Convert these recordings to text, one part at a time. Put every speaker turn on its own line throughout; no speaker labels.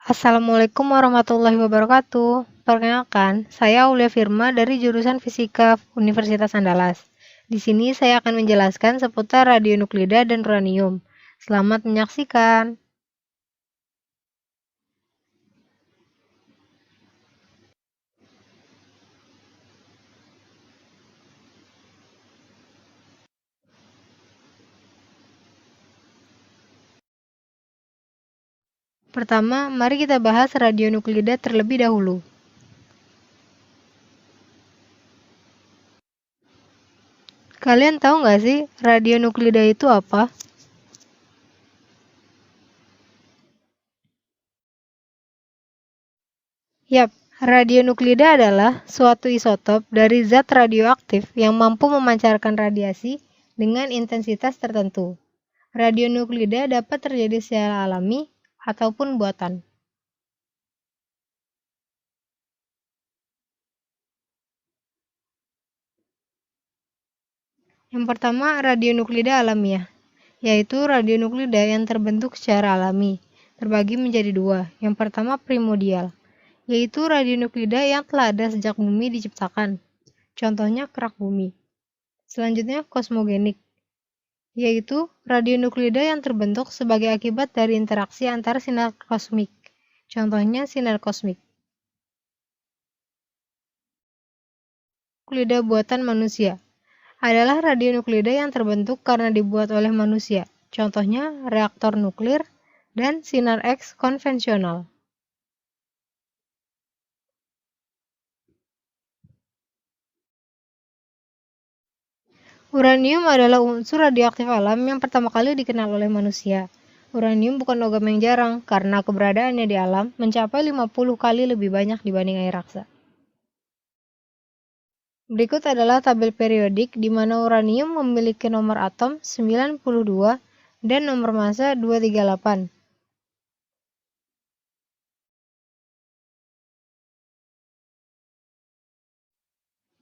Assalamualaikum warahmatullahi wabarakatuh. Perkenalkan, saya Aulia Firma dari jurusan Fisika Universitas Andalas. Di sini saya akan menjelaskan seputar radionuklida dan uranium. Selamat menyaksikan. Pertama, mari kita bahas radionuklida terlebih dahulu. Kalian tahu nggak sih radionuklida itu apa? Yap, radionuklida adalah suatu isotop dari zat radioaktif yang mampu memancarkan radiasi dengan intensitas tertentu. Radionuklida dapat terjadi secara alami ataupun buatan. Yang pertama, radionuklida alamiah, yaitu radionuklida yang terbentuk secara alami, terbagi menjadi dua. Yang pertama primordial, yaitu radionuklida yang telah ada sejak bumi diciptakan. Contohnya kerak bumi. Selanjutnya kosmogenik, yaitu radionuklida yang terbentuk sebagai akibat dari interaksi antar sinar kosmik. Contohnya sinar kosmik. Nuklida buatan manusia adalah radionuklida yang terbentuk karena dibuat oleh manusia. Contohnya reaktor nuklir dan sinar X konvensional. Uranium adalah unsur radioaktif alam yang pertama kali dikenal oleh manusia. Uranium bukan logam yang jarang karena keberadaannya di alam mencapai 50 kali lebih banyak dibanding air raksa. Berikut adalah tabel periodik di mana uranium memiliki nomor atom 92 dan nomor massa 238.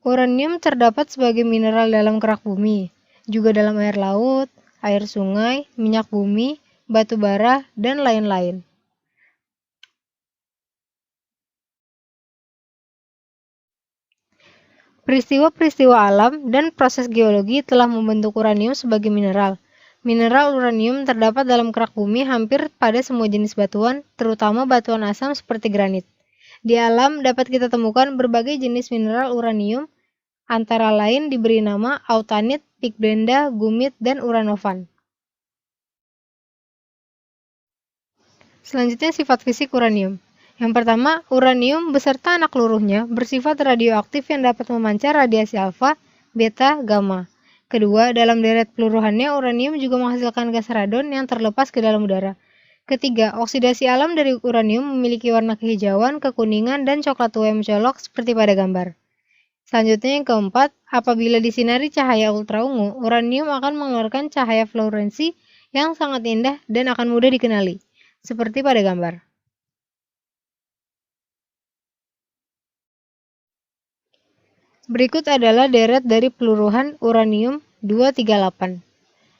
Uranium terdapat sebagai mineral dalam kerak bumi, juga dalam air laut, air sungai, minyak bumi, batu bara, dan lain-lain. Peristiwa-peristiwa alam dan proses geologi telah membentuk uranium sebagai mineral. Mineral uranium terdapat dalam kerak bumi hampir pada semua jenis batuan, terutama batuan asam seperti granit. Di alam dapat kita temukan berbagai jenis mineral uranium, antara lain diberi nama autanit, pickblenda, gumit, dan uranovan. Selanjutnya sifat fisik uranium. Yang pertama, uranium beserta anak luruhnya bersifat radioaktif yang dapat memancar radiasi alfa, beta, gamma. Kedua, dalam deret peluruhannya uranium juga menghasilkan gas radon yang terlepas ke dalam udara. Ketiga, oksidasi alam dari uranium memiliki warna kehijauan, kekuningan, dan coklat tua yang mencolok seperti pada gambar. Selanjutnya yang keempat, apabila disinari cahaya ultraungu, uranium akan mengeluarkan cahaya fluoresensi yang sangat indah dan akan mudah dikenali, seperti pada gambar. Berikut adalah deret dari peluruhan uranium-238,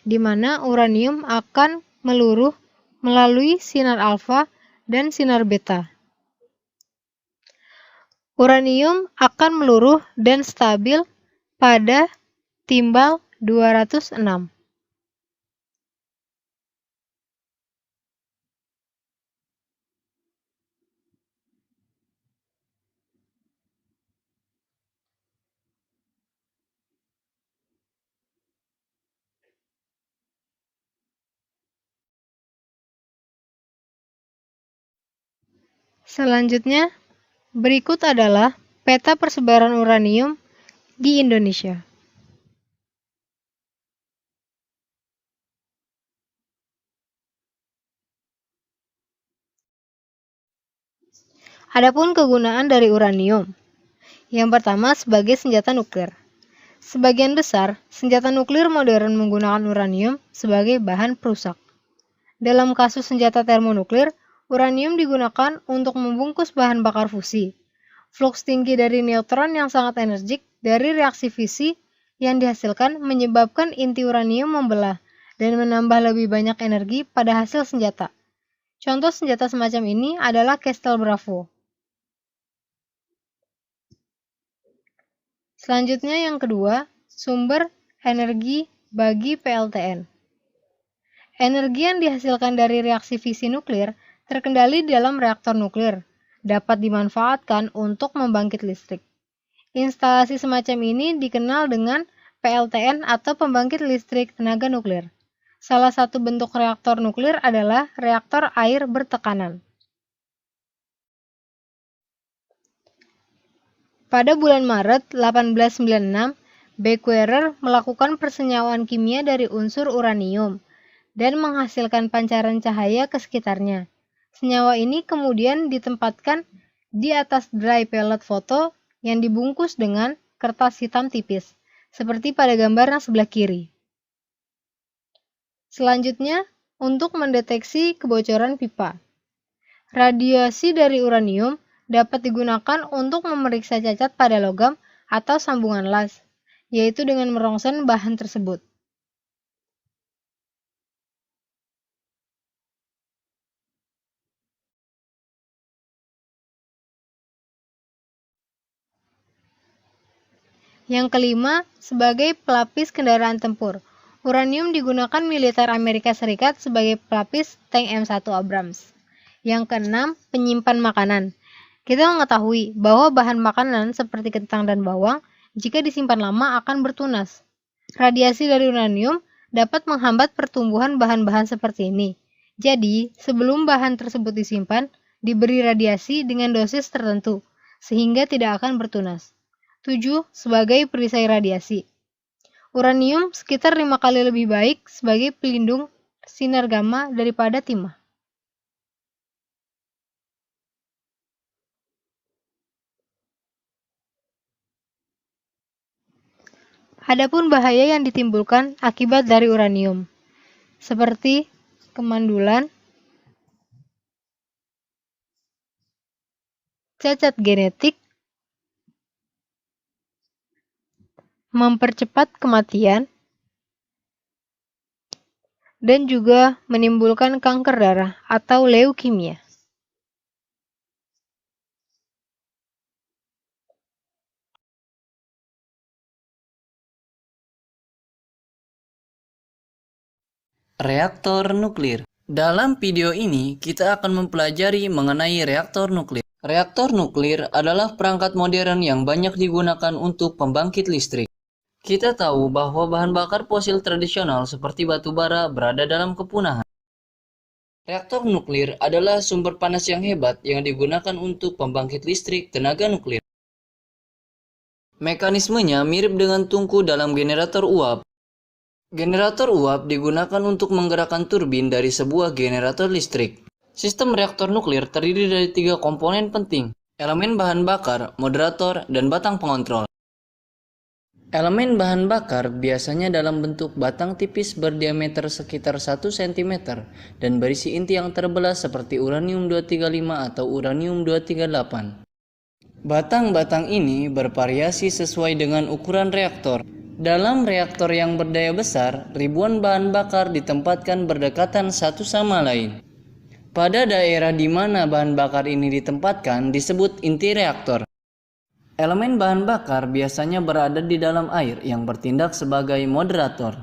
di mana uranium akan meluruh melalui sinar alfa dan sinar beta. Uranium akan meluruh dan stabil pada timbal 206. Selanjutnya, berikut adalah peta persebaran uranium di Indonesia. Adapun kegunaan dari uranium. Yang pertama, sebagai senjata nuklir. Sebagian besar, senjata nuklir modern menggunakan uranium sebagai bahan perusak. Dalam kasus senjata termonuklir, uranium digunakan untuk membungkus bahan bakar fusi. Fluks tinggi dari neutron yang sangat energik dari reaksi fisi yang dihasilkan menyebabkan inti uranium membelah dan menambah lebih banyak energi pada hasil senjata. Contoh senjata semacam ini adalah Castle Bravo. Selanjutnya yang kedua, sumber energi bagi PLTN. Energi yang dihasilkan dari reaksi fisi nuklir terkendali di dalam reaktor nuklir, dapat dimanfaatkan untuk membangkit listrik. Instalasi semacam ini dikenal dengan PLTN atau pembangkit listrik tenaga nuklir. Salah satu bentuk reaktor nuklir adalah reaktor air bertekanan. Pada bulan Maret 1896, Becquerel melakukan persenyawaan kimia dari unsur uranium dan menghasilkan pancaran cahaya ke sekitarnya. Senyawa ini kemudian ditempatkan di atas dry pellet foto yang dibungkus dengan kertas hitam tipis, seperti pada gambar yang sebelah kiri. Selanjutnya, untuk mendeteksi kebocoran pipa. Radiasi dari uranium dapat digunakan untuk memeriksa cacat pada logam atau sambungan las, yaitu dengan merongsen bahan tersebut. Yang kelima, sebagai pelapis kendaraan tempur. Uranium digunakan militer Amerika Serikat sebagai pelapis tank M1 Abrams. Yang keenam, penyimpan makanan. Kita mengetahui bahwa bahan makanan seperti kentang dan bawang, jika disimpan lama akan bertunas. Radiasi dari uranium dapat menghambat pertumbuhan bahan-bahan seperti ini. Jadi, sebelum bahan tersebut disimpan, diberi radiasi dengan dosis tertentu, sehingga tidak akan bertunas. 7. Sebagai perisai radiasi. Uranium sekitar 5 kali lebih baik sebagai pelindung sinar gamma daripada timah. Adapun bahaya yang ditimbulkan akibat dari uranium, seperti kemandulan, cacat genetik, mempercepat kematian, dan juga menimbulkan kanker darah atau leukemia.
Reaktor nuklir. Dalam video ini, kita akan mempelajari mengenai reaktor nuklir. Reaktor nuklir adalah perangkat modern yang banyak digunakan untuk pembangkit listrik. Kita tahu bahwa bahan bakar fosil tradisional seperti batu bara berada dalam kepunahan. Reaktor nuklir adalah sumber panas yang hebat yang digunakan untuk pembangkit listrik tenaga nuklir. Mekanismenya mirip dengan tungku dalam generator uap. Generator uap digunakan untuk menggerakkan turbin dari sebuah generator listrik. Sistem reaktor nuklir terdiri dari 3 komponen penting: elemen bahan bakar, moderator, dan batang pengontrol. Elemen bahan bakar biasanya dalam bentuk batang tipis berdiameter sekitar 1 cm dan berisi inti yang terbelah seperti uranium-235 atau uranium-238. Batang-batang ini bervariasi sesuai dengan ukuran reaktor. Dalam reaktor yang berdaya besar, ribuan bahan bakar ditempatkan berdekatan satu sama lain. Pada daerah di mana bahan bakar ini ditempatkan disebut inti reaktor. Elemen bahan bakar biasanya berada di dalam air yang bertindak sebagai moderator.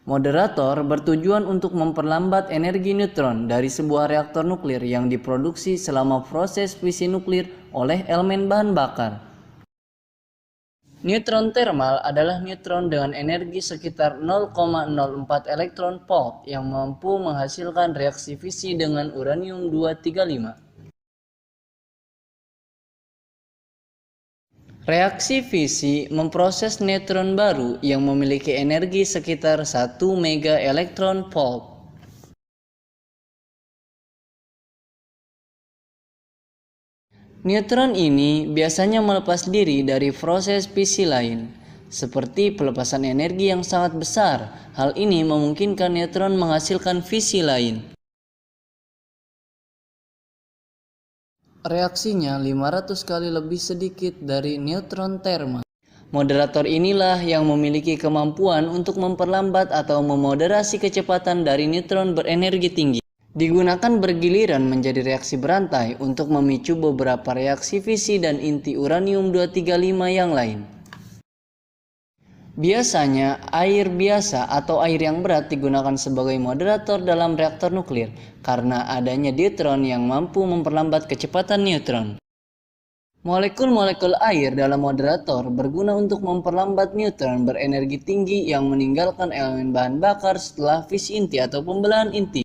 Moderator bertujuan untuk memperlambat energi neutron dari sebuah reaktor nuklir yang diproduksi selama proses fisi nuklir oleh elemen bahan bakar. Neutron thermal adalah neutron dengan energi sekitar 0,04 elektron volt yang mampu menghasilkan reaksi fisi dengan uranium-235. Reaksi fisi memproses neutron baru yang memiliki energi sekitar 1 mega elektron volt. Neutron ini biasanya melepas diri dari proses fisi lain, seperti pelepasan energi yang sangat besar. Hal ini memungkinkan neutron menghasilkan fisi lain. Reaksinya 500 kali lebih sedikit dari neutron thermal. Moderator inilah yang memiliki kemampuan untuk memperlambat atau memoderasi kecepatan dari neutron berenergi tinggi. Digunakan bergiliran menjadi reaksi berantai untuk memicu beberapa reaksi fisi dan inti uranium-235 yang lain. Biasanya, air biasa atau air yang berat digunakan sebagai moderator dalam reaktor nuklir karena adanya deuteron yang mampu memperlambat kecepatan neutron. Molekul-molekul air dalam moderator berguna untuk memperlambat neutron berenergi tinggi yang meninggalkan elemen bahan bakar setelah fisi inti atau pembelahan inti.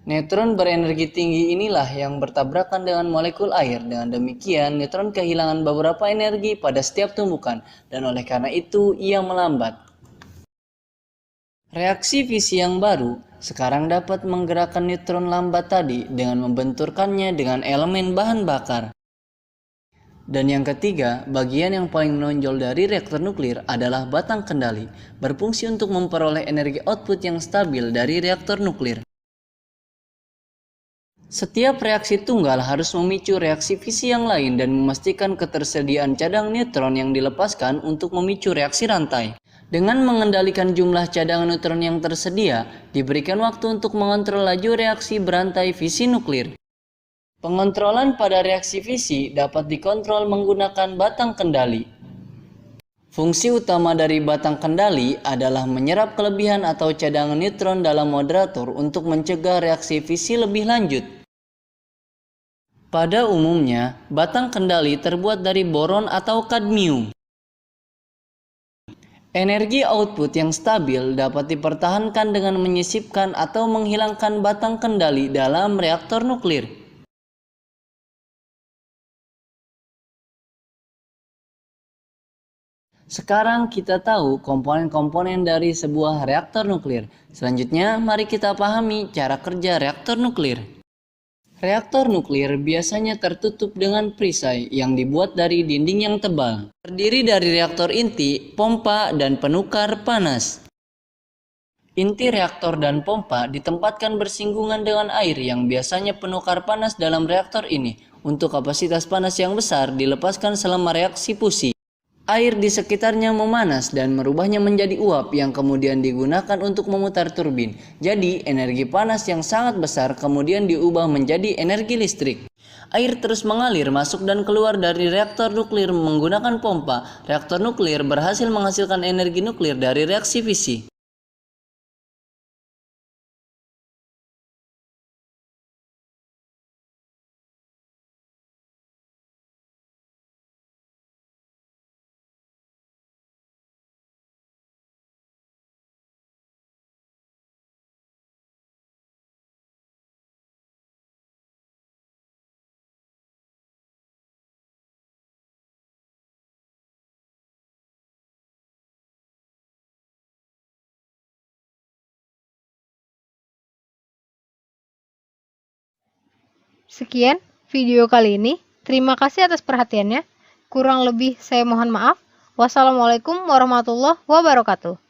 Neutron berenergi tinggi inilah yang bertabrakan dengan molekul air. Dengan demikian, neutron kehilangan beberapa energi pada setiap tumbukan, dan oleh karena itu ia melambat. Reaksi fisi yang baru sekarang dapat menggerakkan neutron lambat tadi dengan membenturkannya dengan elemen bahan bakar. Dan yang ketiga, bagian yang paling menonjol dari reaktor nuklir adalah batang kendali, berfungsi untuk memperoleh energi output yang stabil dari reaktor nuklir. Setiap reaksi tunggal harus memicu reaksi fisi yang lain dan memastikan ketersediaan cadang neutron yang dilepaskan untuk memicu reaksi rantai. Dengan mengendalikan jumlah cadangan neutron yang tersedia, diberikan waktu untuk mengontrol laju reaksi berantai fisi nuklir. Pengontrolan pada reaksi fisi dapat dikontrol menggunakan batang kendali. Fungsi utama dari batang kendali adalah menyerap kelebihan atau cadangan neutron dalam moderator untuk mencegah reaksi fisi lebih lanjut. Pada umumnya, batang kendali terbuat dari boron atau kadmium. Energi output yang stabil dapat dipertahankan dengan menyisipkan atau menghilangkan batang kendali dalam reaktor nuklir. Sekarang kita tahu komponen-komponen dari sebuah reaktor nuklir. Selanjutnya, mari kita pahami cara kerja reaktor nuklir. Reaktor nuklir biasanya tertutup dengan perisai yang dibuat dari dinding yang tebal. Terdiri dari reaktor inti, pompa, dan penukar panas. Inti reaktor dan pompa ditempatkan bersinggungan dengan air yang biasanya penukar panas dalam reaktor ini. Untuk kapasitas panas yang besar dilepaskan selama reaksi fusi. Air di sekitarnya memanas dan merubahnya menjadi uap yang kemudian digunakan untuk memutar turbin. Jadi, energi panas yang sangat besar kemudian diubah menjadi energi listrik. Air terus mengalir masuk dan keluar dari reaktor nuklir menggunakan pompa. Reaktor nuklir berhasil menghasilkan energi nuklir dari reaksi fisi.
Sekian video kali ini. Terima kasih atas perhatiannya. Kurang lebih saya mohon maaf. Wassalamualaikum warahmatullahi wabarakatuh.